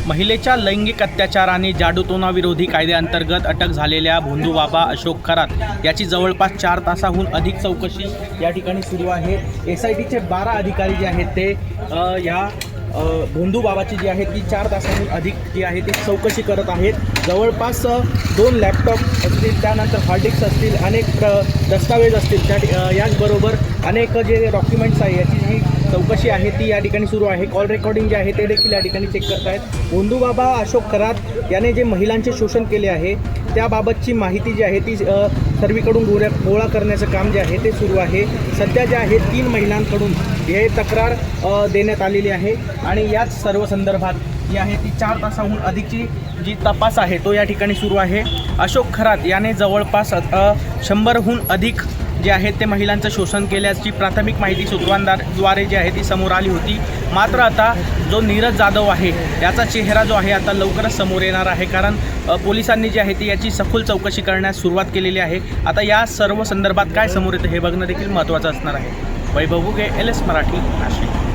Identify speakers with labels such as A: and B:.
A: महिलेच्या लैंगिक अत्याचाराने जादूटोणाविरोधी कायद्याअंतर्गत अटक झालेल्या भोंदूबाबा अशोक खरात याची जवळपास 4 तासाहून अधिक चौकशी या ठिकाणी सुरू आहे। SITचे 12 अधिकारी जे आहेत ते या भोंदूबाबाची जी आहे ती 4 तासाहून अधिक जी आहे ती चौकशी करत आहेत। जवळपास 2 लॅपटॉप असतील, त्यानंतर हार्ड डिस्क असतील, अनेक दस्तावेज असतील, याचबरोबर अनेक जे डॉक्युमेंट्स आहे याची जी चौकशी आहे ती या ठिकाणी सुरू आहे। कॉल रेकॉर्डिंग जे आहे ते देखील या ठिकाणी चेक करत आहेत। भोंदूबाबा अशोक खरात याने जे महिलांचे शोषण केले आहे त्याबाबतची माहिती जी आहे ती सर्वीकडून गोळा करण्याचं काम जे आहे ते सुरू आहे। सध्या जे आहे 3 महिलांकडून हे तक्रार देण्यात आलेली आहे आणि याच सर्व संदर्भात जी आहे ती 4 तासाहून अधिकची जी तपास आहे तो या ठिकाणी सुरू आहे। अशोक खरात याने जवळपास 100हून अधिक जे आहे ते महिलांचं शोषण केल्याची प्राथमिक माहिती सूत्रांद्वारे जी आहे ती समोर आली होती। मात्र आता जो नीरज जाधव आहे याचा चेहरा जो आहे आता लवकरच समोर येणार आहे, कारण पोलिसांनी जी आहे ती याची सखोल चौकशी करण्यास सुरुवात केलेली आहे। आता या सर्व संदर्भात काय समोर येतं हे बघणं देखील महत्त्वाचं असणार आहे। वैभव बुगे, LS मराठी, नाशिक।